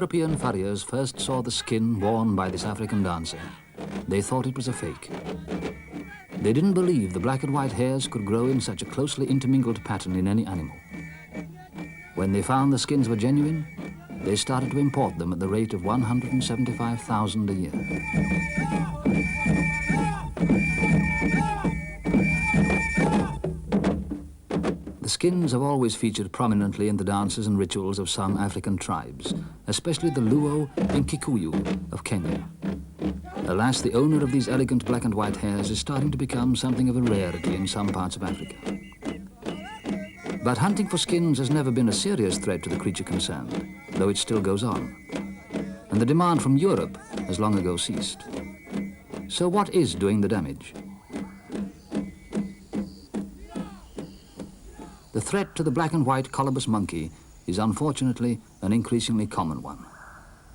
European furriers first saw the skin worn by this African dancer, they thought it was a fake. They didn't believe the black and white hairs could grow in such a closely intermingled pattern in any animal. When they found the skins were genuine, they started to import them at the rate of 175,000 a year. The skins have always featured prominently in the dances and rituals of some African tribes, especially the Luo and Kikuyu of Kenya. Alas, the owner of these elegant black and white hairs is starting to become something of a rarity in some parts of Africa. But hunting for skins has never been a serious threat to the creature concerned, though it still goes on. And the demand from Europe has long ago ceased. So what is doing the damage? The threat to the black and white colobus monkey is unfortunately an increasingly common one.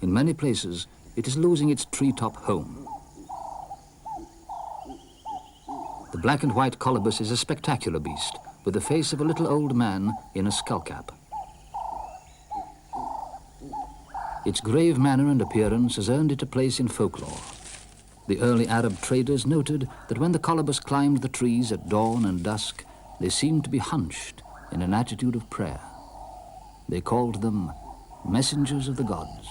In many places, it is losing its treetop home. The black and white colobus is a spectacular beast with the face of a little old man in a skullcap. Its grave manner and appearance has earned it a place in folklore. The early Arab traders noted that when the colobus climbed the trees at dawn and dusk, they seemed to be hunched in an attitude of prayer. They called them messengers of the gods.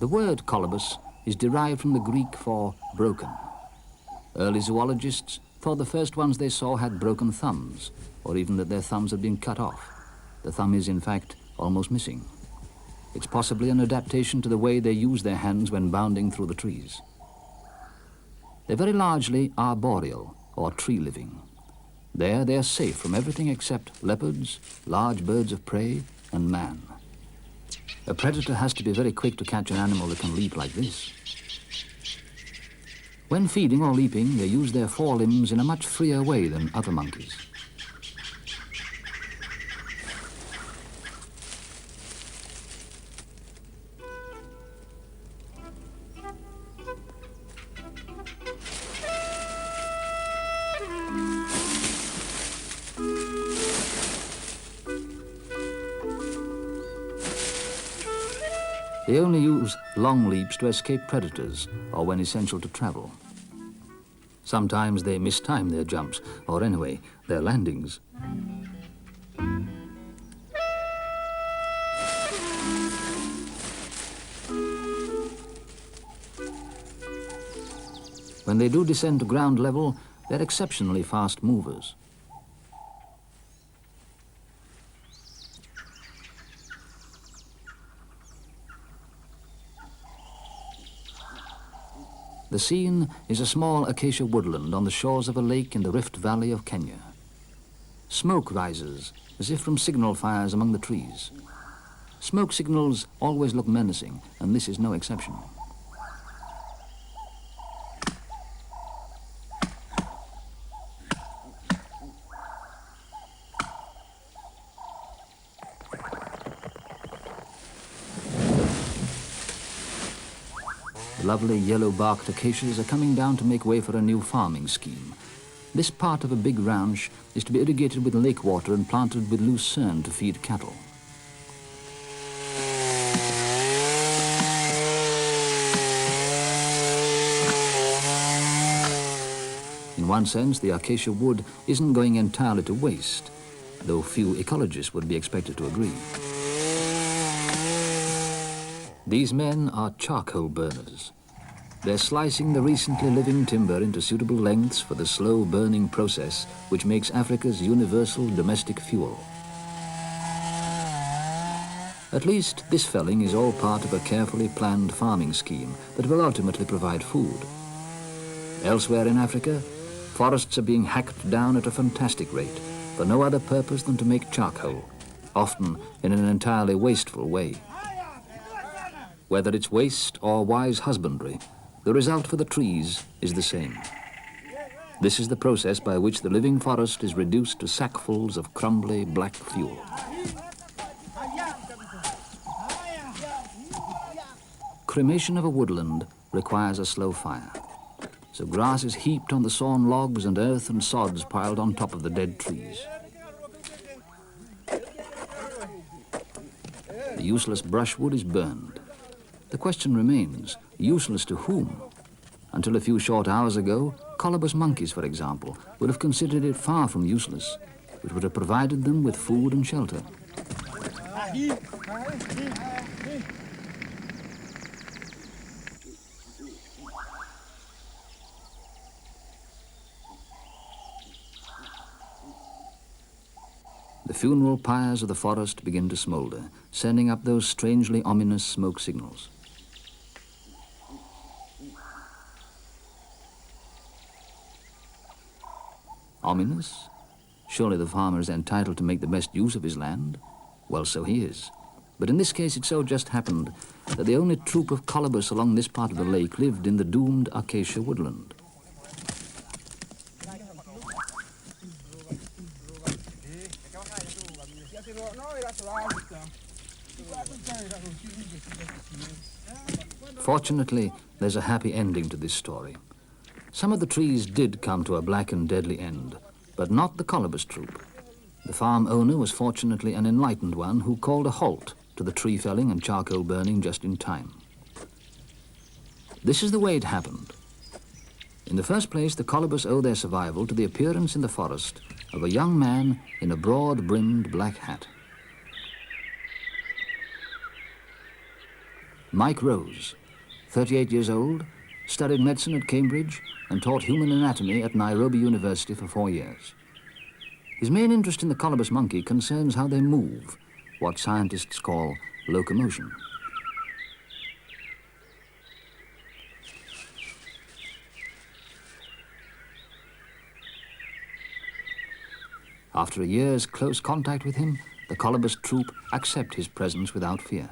The word colobus is derived from the Greek for broken. Early zoologists thought the first ones they saw had broken thumbs, or even that their thumbs had been cut off. The thumb is, in fact, almost missing. It's possibly an adaptation to the way they use their hands when bounding through the trees. They're very largely arboreal, or tree-living. There, they're safe from everything except leopards, large birds of prey, and man. A predator has to be very quick to catch an animal that can leap like this. When feeding or leaping, they use their forelimbs in a much freer way than other monkeys. They only use long leaps to escape predators or when essential to travel. Sometimes they mistime their jumps, or anyway, their landings. When they do descend to ground level, they're exceptionally fast movers. The scene is a small acacia woodland on the shores of a lake in the Rift Valley of Kenya. Smoke rises, as if from signal fires among the trees. Smoke signals always look menacing, and this is no exception. Lovely yellow-barked acacias are coming down to make way for a new farming scheme. This part of a big ranch is to be irrigated with lake water and planted with lucerne to feed cattle. In one sense, the acacia wood isn't going entirely to waste, though few ecologists would be expected to agree. These men are charcoal burners. They're slicing the recently living timber into suitable lengths for the slow burning process which makes Africa's universal domestic fuel. At least this felling is all part of a carefully planned farming scheme that will ultimately provide food. Elsewhere in Africa, forests are being hacked down at a fantastic rate for no other purpose than to make charcoal, often in an entirely wasteful way. Whether it's waste or wise husbandry, the result for the trees is the same. This is the process by which the living forest is reduced to sackfuls of crumbly black fuel. Cremation of a woodland requires a slow fire. so grass is heaped on the sawn logs and earth and sods piled on top of the dead trees. The useless brushwood is burned. The question remains, useless to whom? Until a few short hours ago, colobus monkeys, for example, would have considered it far from useless. It would have provided them with food and shelter. The funeral pyres of the forest begin to smoulder, sending up those strangely ominous smoke signals. Ominous? Surely the farmer is entitled to make the best use of his land? Well, so he is. But in this case it so just happened that the only troop of colobus along this part of the lake lived in the doomed acacia woodland. Fortunately, there's a happy ending to this story. Some of the trees did come to a black and deadly end, but not the colobus troop. The farm owner was fortunately an enlightened one who called a halt to the tree felling and charcoal burning just in time. This is the way it happened. In the first place, the colobus owe their survival to the appearance in the forest of a young man in a broad-brimmed black hat. Mike Rose, 38 years old, studied medicine at Cambridge and taught human anatomy at Nairobi University for 4 years. His main interest in the colobus monkey concerns how they move, what scientists call locomotion. After a year's close contact with him, the colobus troop accept his presence without fear.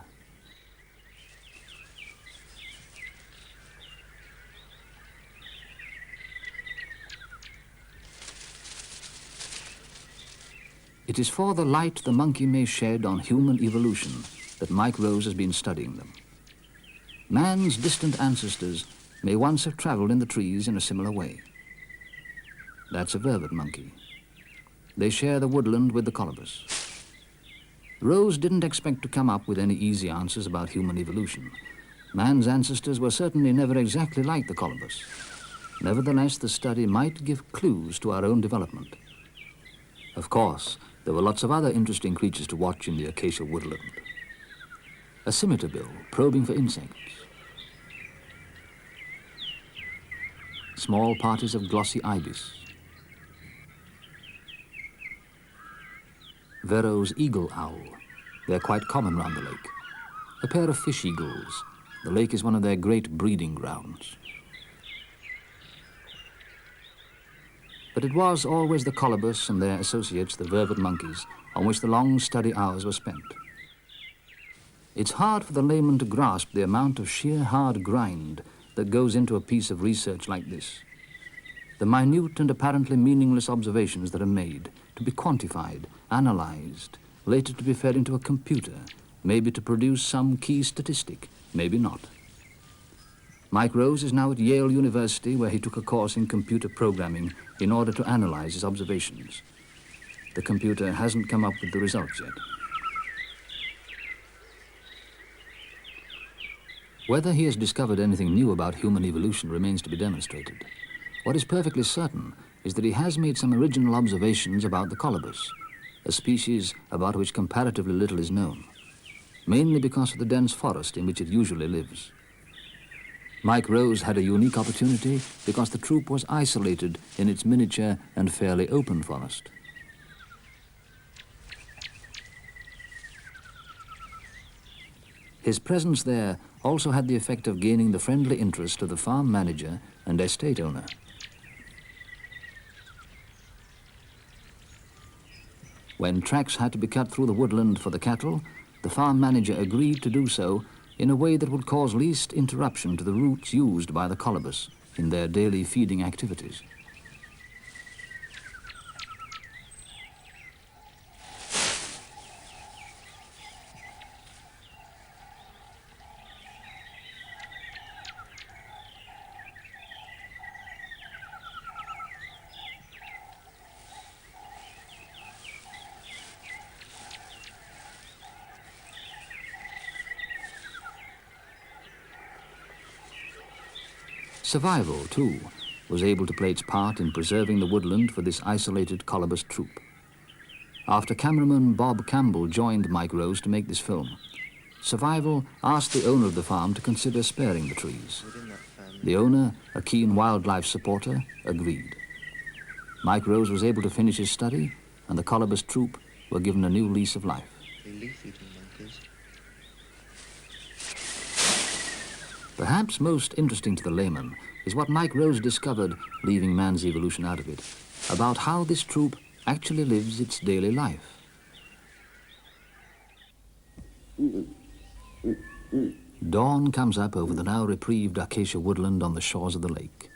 It is for the light the monkey may shed on human evolution that Mike Rose has been studying them. Man's distant ancestors may once have traveled in the trees in a similar way. That's a vervet monkey. They share the woodland with the colobus. Rose didn't expect to come up with any easy answers about human evolution. Man's ancestors were certainly never exactly like the colobus. Nevertheless, the study might give clues to our own development. Of course, there were lots of other interesting creatures to watch in the acacia woodland. A scimitar-bill probing for insects. Small parties of glossy ibis. Verreaux's eagle owl. They're quite common round the lake. A pair of fish eagles. The lake is one of their great breeding grounds. But it was always the colobus and their associates, the vervet monkeys, on which the long study hours were spent. It's hard for the layman to grasp the amount of sheer hard grind that goes into a piece of research like this. The minute and apparently meaningless observations that are made, to be quantified, analyzed, later to be fed into a computer, maybe to produce some key statistic, maybe not. Mike Rose is now at Yale University, where he took a course in computer programming in order to analyze his observations. The computer hasn't come up with the results yet. Whether he has discovered anything new about human evolution remains to be demonstrated. What is perfectly certain is that he has made some original observations about the colobus, a species about which comparatively little is known, mainly because of the dense forest in which it usually lives. Mike Rose had a unique opportunity because the troop was isolated in its miniature and fairly open forest. His presence there also had the effect of gaining the friendly interest of the farm manager and estate owner. When tracks had to be cut through the woodland for the cattle, the farm manager agreed to do so in a way that would cause least interruption to the routes used by the colobus in their daily feeding activities. Survival, too, was able to play its part in preserving the woodland for this isolated colobus troop. After cameraman Bob Campbell joined Mike Rose to make this film, Survival asked the owner of the farm to consider sparing the trees. The owner, a keen wildlife supporter, agreed. Mike Rose was able to finish his study, and the colobus troop were given a new lease of life. Perhaps most interesting to the layman is what Mike Rose discovered, leaving man's evolution out of it, about how this troop actually lives its daily life. Dawn comes up over the now reprieved acacia woodland on the shores of the lake.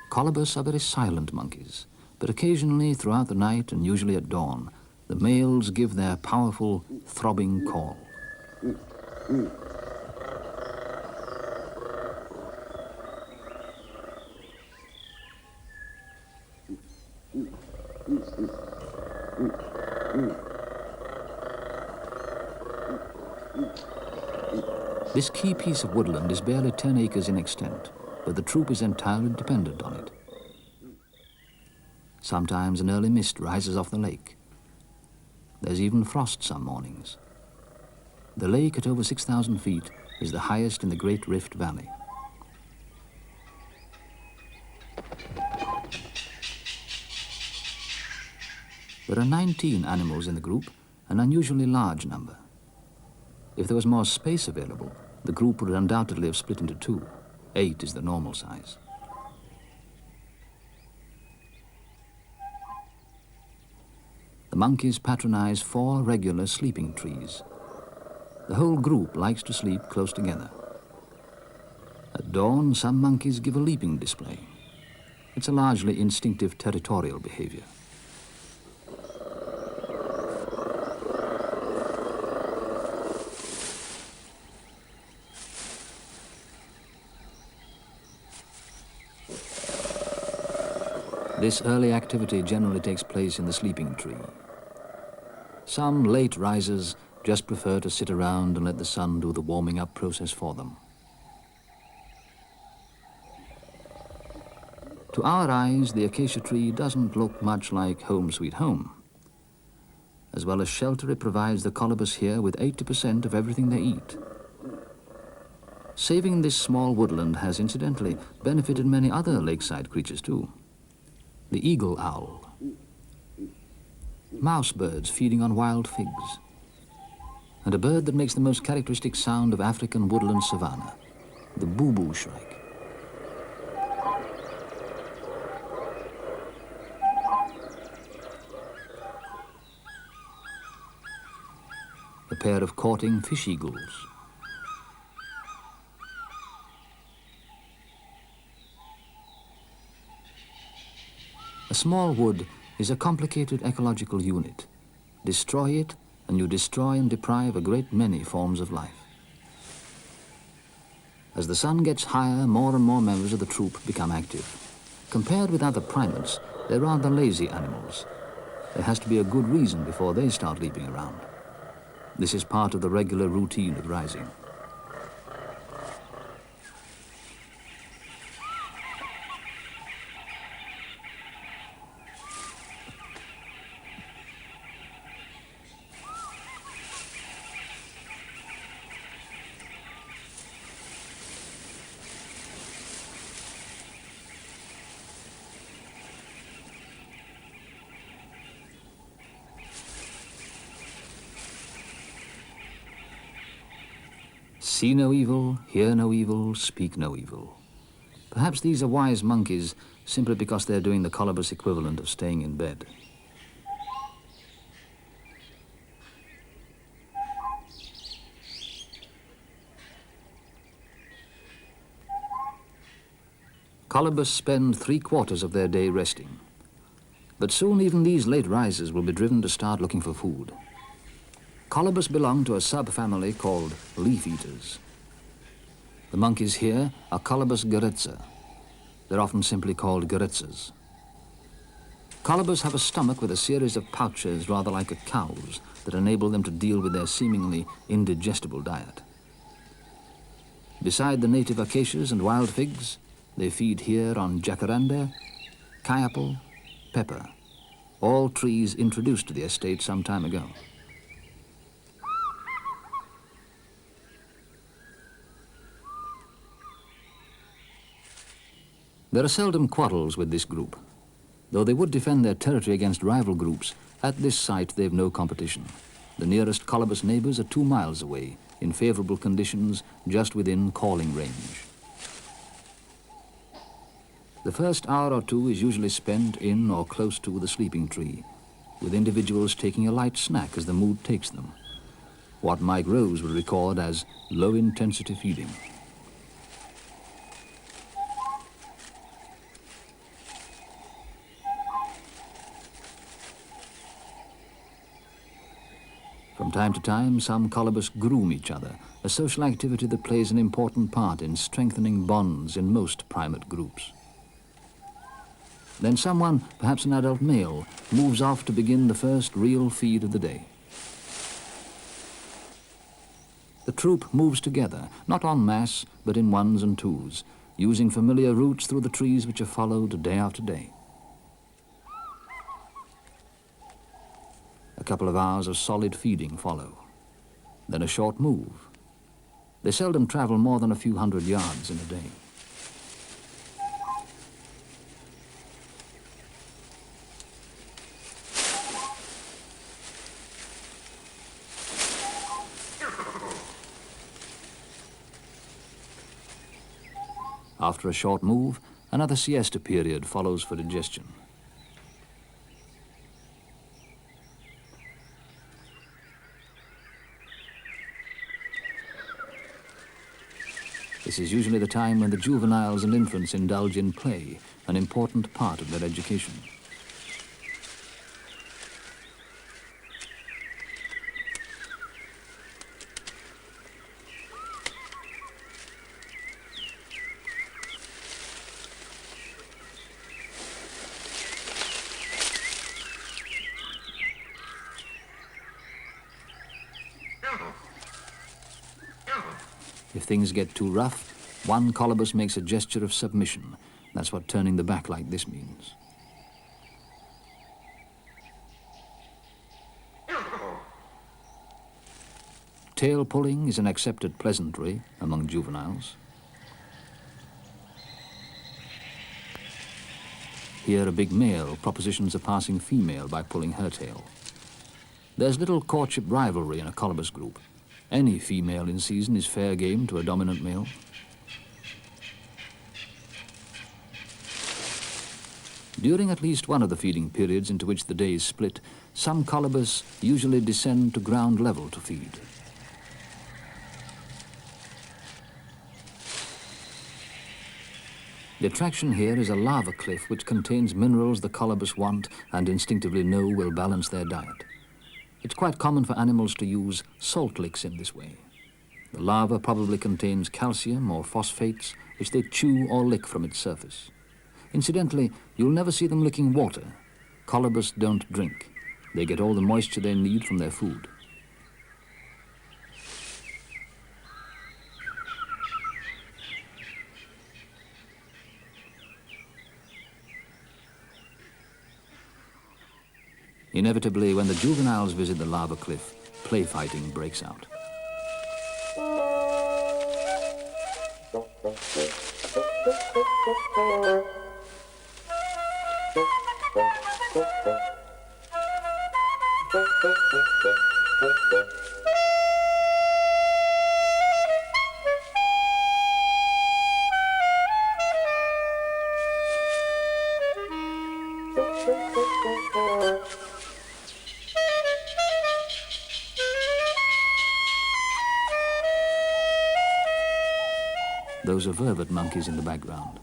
Colobus are very silent monkeys, but occasionally throughout the night and usually at dawn, the males give their powerful, throbbing call. This key piece of woodland is barely 10 acres in extent, but the troop is entirely dependent on it. Sometimes an early mist rises off the lake. There's even frost some mornings. The lake at over 6,000 feet is the highest in the Great Rift Valley. There are 19 animals in the group, an unusually large number. If there was more space available, the group would undoubtedly have split into two. 8 is the normal size. The monkeys patronize 4 regular sleeping trees. The whole group likes to sleep close together. At dawn, some monkeys give a leaping display. It's a largely instinctive territorial behavior. This early activity generally takes place in the sleeping tree. Some late risers just prefer to sit around and let the sun do the warming up process for them. To our eyes, the acacia tree doesn't look much like home sweet home. As well as shelter, it provides the colobus here with 80% of everything they eat. Saving this small woodland has incidentally benefited many other lakeside creatures too. The eagle owl, mouse birds feeding on wild figs, and a bird that makes the most characteristic sound of African woodland savanna, the boo-boo shrike. A pair of courting fish eagles. A small wood is a complicated ecological unit. Destroy it, and you destroy and deprive a great many forms of life. As the sun gets higher, more and more members of the troop become active. Compared with other primates, they're rather lazy animals. There has to be a good reason before they start leaping around. This is part of the regular routine of rising. See no evil, hear no evil, speak no evil. Perhaps these are wise monkeys simply because they're doing the colobus equivalent of staying in bed. Colobus spend 3/4 of their day resting. But soon even these late risers will be driven to start looking for food. Colobus belong to a subfamily called leaf eaters. The monkeys here are Colobus goretza. They're often simply called goretzas. Colobus have a stomach with a series of pouches rather like a cow's that enable them to deal with their seemingly indigestible diet. Beside the native acacias and wild figs, They feed here on jacaranda, kayapple, pepper, all trees introduced to the estate some time ago. There are seldom quarrels with this group. Though they would defend their territory against rival groups, at this site they've no competition. The nearest colobus neighbours are 2 miles away, in favourable conditions, just within calling range. The first hour or two is usually spent in or close to the sleeping tree, with individuals taking a light snack as the mood takes them. What Mike Rose will record as low-intensity feeding. From time to time, some colobus groom each other, a social activity that plays an important part in strengthening bonds in most primate groups. Then someone, perhaps an adult male, moves off to begin the first real feed of the day. The troop moves together, not en masse, but in ones and twos, using familiar routes through the trees which are followed day after day. A couple of hours of solid feeding follow. Then a short move. They seldom travel more than a few hundred yards in a day. After a short move, another siesta period follows for digestion. This is usually the time when the juveniles and infants indulge in play, an important part of their education. If things get too rough, one colobus makes a gesture of submission. That's what turning the back like this means. Tail pulling is an accepted pleasantry among juveniles. Here a big male propositions a passing female by pulling her tail. There's little courtship rivalry in a colobus group. Any female in season is fair game to a dominant male. During at least one of the feeding periods into which the day is split, some colobus usually descend to ground level to feed. The attraction here is a lava cliff which contains minerals the colobus want and instinctively know will balance their diet. It's quite common for animals to use salt licks in this way. The lava probably contains calcium or phosphates, which they chew or lick from its surface. Incidentally, you'll never see them licking water. Colobus don't drink. They get all the moisture they need from their food. Inevitably, when the juveniles visit the lava cliff, play fighting breaks out. Those are vervet monkeys in the background.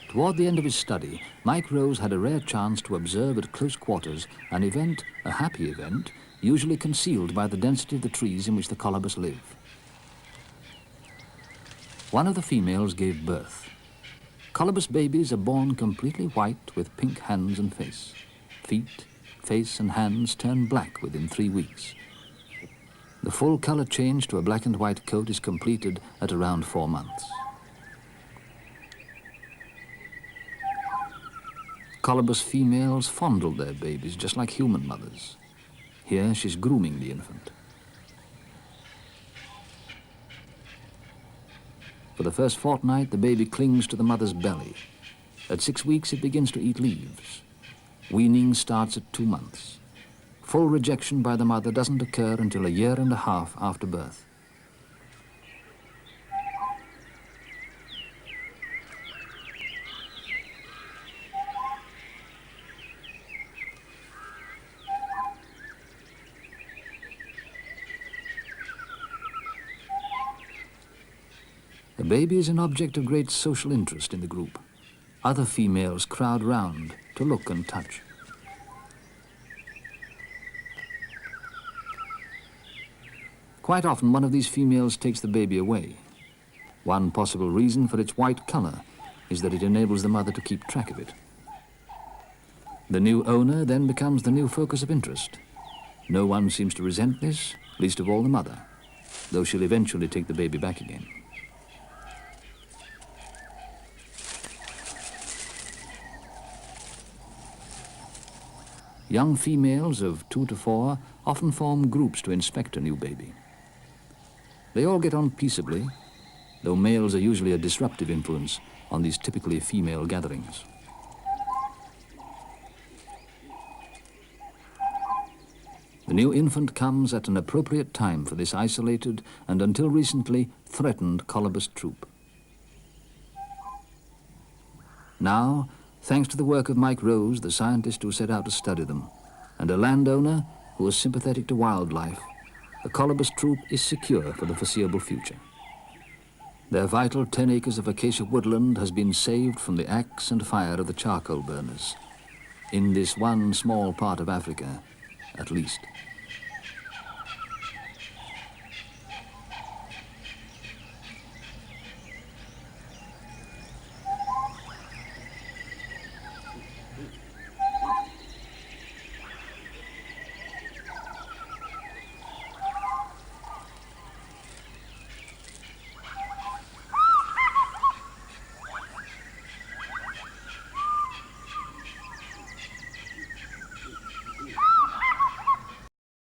Toward the end of his study, Mike Rose had a rare chance to observe at close quarters an event, a happy event, usually concealed by the density of the trees in which the colobus live. One of the females gave birth. Colobus babies are born completely white with pink hands and face. Feet, face and hands turn black within 3 weeks. The full color change to a black and white coat is completed at around 4 months. Colobus females fondle their babies just like human mothers. Here she's grooming the infant. For the first fortnight, the baby clings to the mother's belly. At 6 weeks, it begins to eat leaves. Weaning starts at 2 months. Full rejection by the mother doesn't occur until a 1.5 years after birth. The baby is an object of great social interest in the group. Other females crowd round to look and touch. Quite often, one of these females takes the baby away. One possible reason for its white color is that it enables the mother to keep track of it. The new owner then becomes the new focus of interest. No one seems to resent this, least of all the mother, though she'll eventually take the baby back again. Young females of 2 to 4 often form groups to inspect a new baby. They all get on peaceably, though males are usually a disruptive influence on these typically female gatherings. The new infant comes at an appropriate time for this isolated and until recently threatened colobus troop. Now, thanks to the work of Mike Rose, the scientist who set out to study them, and a landowner who was sympathetic to wildlife, the colobus troop is secure for the foreseeable future. Their vital 10 acres of acacia woodland has been saved from the axe and fire of the charcoal burners, in this one small part of Africa, at least.